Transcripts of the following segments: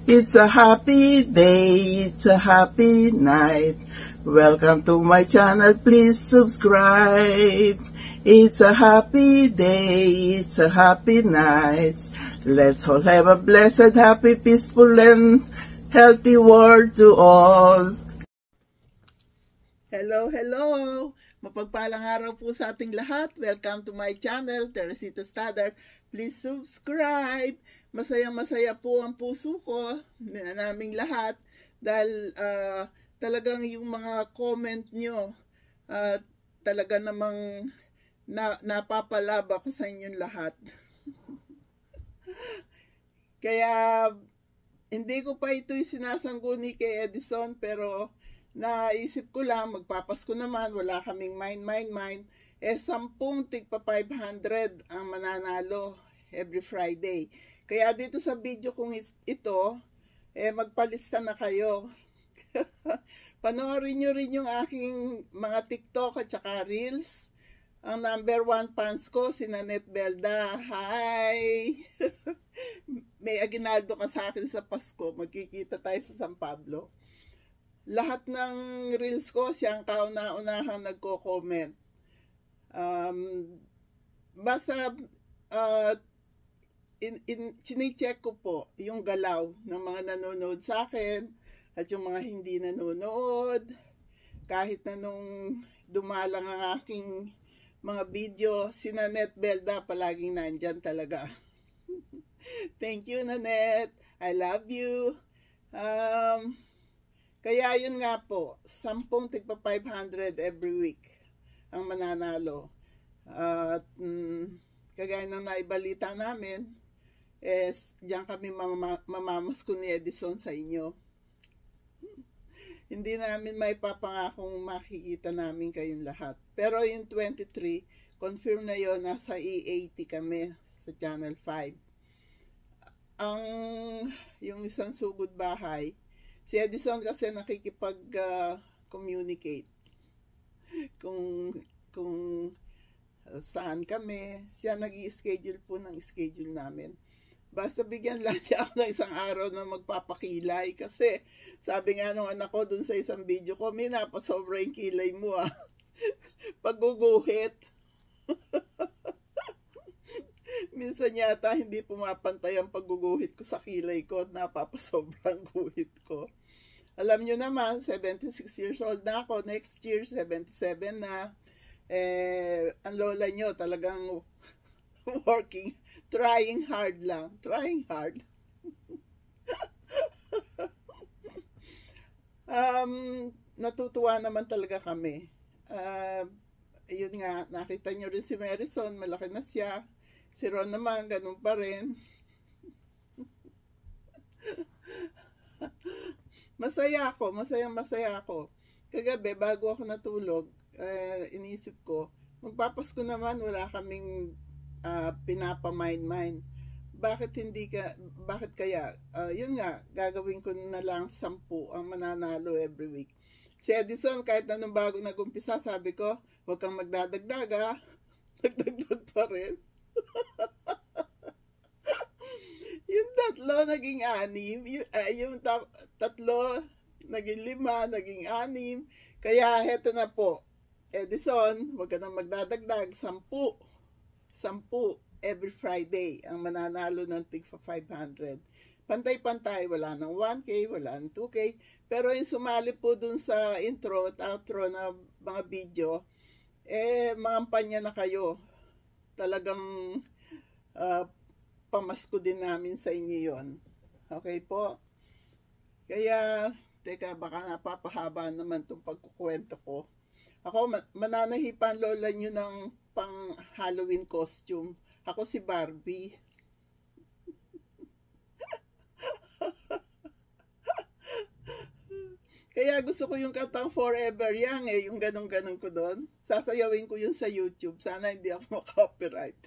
It's a happy day, it's a happy night. Welcome to my channel, please subscribe. It's a happy day, it's a happy night. Let's all have a blessed, happy, peaceful, and healthy world to all. Hello! Mapagpalang araw po sa ating lahat. Welcome to my channel, Teresita Stadar. Please subscribe. Masaya po ang puso ko na naming lahat dahil talagang yung mga comment nyo talaga namang napapalaba ko sa inyong lahat. Kaya hindi ko pa ito'y sinasangguni kay Edison, pero naisip ko lang, magpapasko naman, wala kaming mine. 10 tigpa 500 ang mananalo every Friday. Kaya dito sa video kong ito, magpalista na kayo. Panoorin nyo rin yung aking mga TikTok at saka Reels. Ang number 1 fans ko, si Nanette Belda. Hi! May aginaldo ka sa akin sa Pasko. Magkikita tayo sa San Pablo. Lahat ng reels ko, siyang kauna-unahang nagko-comment. Basta chine-check ko po yung galaw ng mga nanonood sa akin at yung mga hindi nanonood. Kahit na nung dumalang ang aking mga video, si Nanette Belda palaging nandyan talaga. Thank you, Nanette. I love you. Kaya yun nga po, 10 tigpa 500 every week ang mananalo. At kagaya ng naibalita namin, diyan kami mamamasko ni Edison sa inyo. Hindi namin may papangakong makikita namin kayong lahat. Pero yung 23, confirm na yon, nasa E80 kami sa Channel 5. Yung isang sugod bahay, si Edison kasi nakikipag-communicate kung saan kami. Siya nag-i-schedule po ng schedule namin. Basta bigyan lang niya ako ng isang araw na magpapakilay. Kasi sabi nga nung anak ko dun sa isang video ko, Mina, pasobra yung kilay mo Pagguguhit. Minsan yata hindi pumapantay ang pagguguhit ko sa kilay ko at napapasobrang guhit ko. Alam nyo naman, 76 years old na ako. Next year, 77 na. Ang lola nyo talagang working, trying hard lang. Trying hard. Natutuwa naman talaga kami. Yun nga, nakita nyo rin si Marison, malaki na siya. Si Ron naman, ganun pa rin. Masaya ako. Kagabi, bago ako natulog, inisip ko, magpapasko naman, wala kaming pinapamine. Bakit kaya? Yun nga, gagawin ko na lang 10 ang mananalo every week. Si Edison, kahit anong bago nag-umpisa, sabi ko, huwag kang magdadagdag Nagdagdag pa rin. Yung 3 naging 6, yung 3 naging 5, naging 6. Kaya heto na po, Edison, wag ka nang magdadagdag, 10 every Friday ang mananalo ng tigpa 500. Pantay-pantay, wala ng 1K, wala ng 2K. Pero yung sumali po dun sa intro at outro na mga video, mangampanya na kayo. Talagang pamasko din namin sa inyo yon. Okay po? Kaya, teka, baka napapahaba naman itong pagkukwento ko. Ako, mananahipan lola nyo ng pang Halloween costume. Ako si Barbie. Kaya gusto ko yung kantang Forever Young yung ganun-ganun ko doon. Sasayawin ko yun sa YouTube. Sana hindi ako ma-copyright.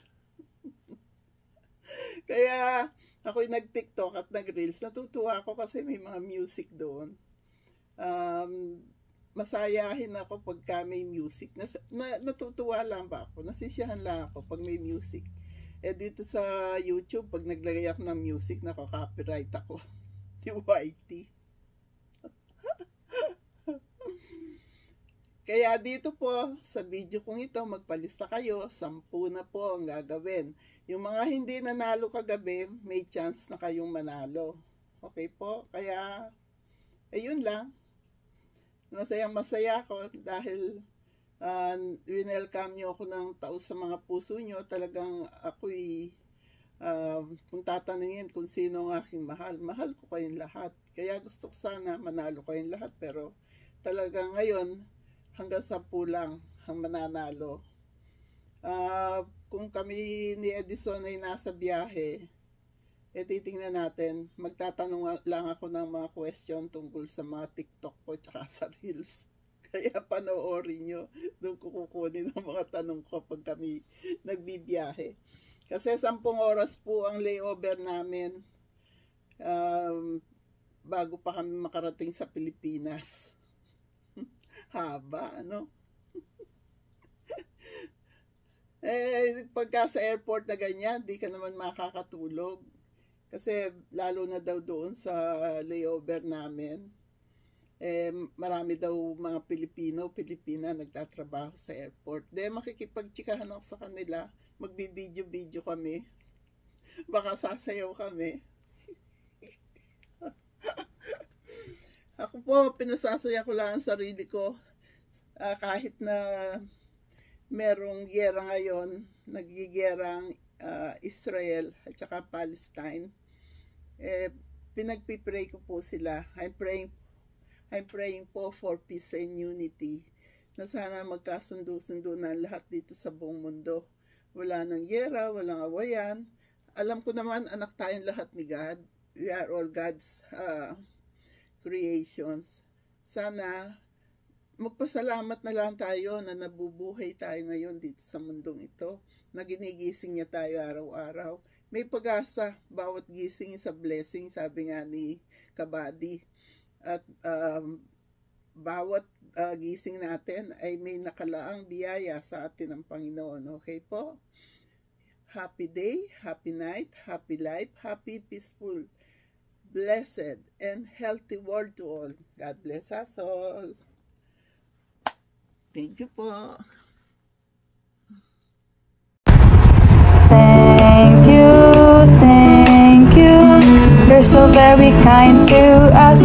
Kaya ako'y nag-TikTok at nag-Reels. Natutuwa ako kasi may mga music doon. Masayahin ako pagka may music. Natutuwa lang ba ako? Nasisiyahan lang ako pag may music. Dito sa YouTube, pag naglagay ako ng music, nakaka-copyright ako. ni Whitey. Kaya dito po, sa video kong ito, magpalista kayo, 10 na po ang gagawin. Yung mga hindi nanalo kagabi, may chance na kayong manalo. Okay po? Kaya, ayun lang. Masayang-masaya ako dahil winelcome nyo ako ng taos sa mga puso nyo. Talagang ako'y, kung tatanungin kung sino ang aking mahal, mahal ko kayong lahat. Kaya gusto ko sana manalo kayong lahat, pero talagang ngayon, hanggang 10 lang ang mananalo. Kung kami ni Edison ay nasa biyahe, titingnan natin, magtatanong lang ako ng mga question tungkol sa mga TikTok ko tsaka sa Reels. Kaya panoorin nyo, doon ko kukunin ang mga tanong ko pag kami nagbibiyahe. Kasi 10 oras po ang layover namin bago pa kami makarating sa Pilipinas. Haba, ano? Pagka sa airport na ganyan, di ka naman makakatulog. Kasi lalo na daw doon sa layover namin, marami daw mga Pilipina nagtatrabaho sa airport. Makikipagtsikahan ako sa kanila, magbibideo-video kami. Baka sasayaw kami. Ako po, pinasasaya ko lang ang sarili ko. Kahit na merong giyera ngayon, nagigiyerang Israel at saka Palestine, pinagpipray ko po sila. I'm praying po for peace and unity, na sana magkasundo-sundo na lahat dito sa buong mundo. Wala nang giyera, walang awayan. Alam ko naman, anak tayong lahat ni God. We are all God's creations. Sana magpasalamat na lang tayo na nabubuhay tayo ngayon dito sa mundong ito, na ginigising niya tayo araw-araw. May pag-asa, bawat gising is a blessing, sabi nga ni Kabady. At bawat gising natin ay may nakalaang biyaya sa atin ng Panginoon. Okay po? Happy day, happy night, happy life, happy, peaceful, blessed, and healthy world to all. God bless us all. Thank you po. Thank you. You're so very kind to us.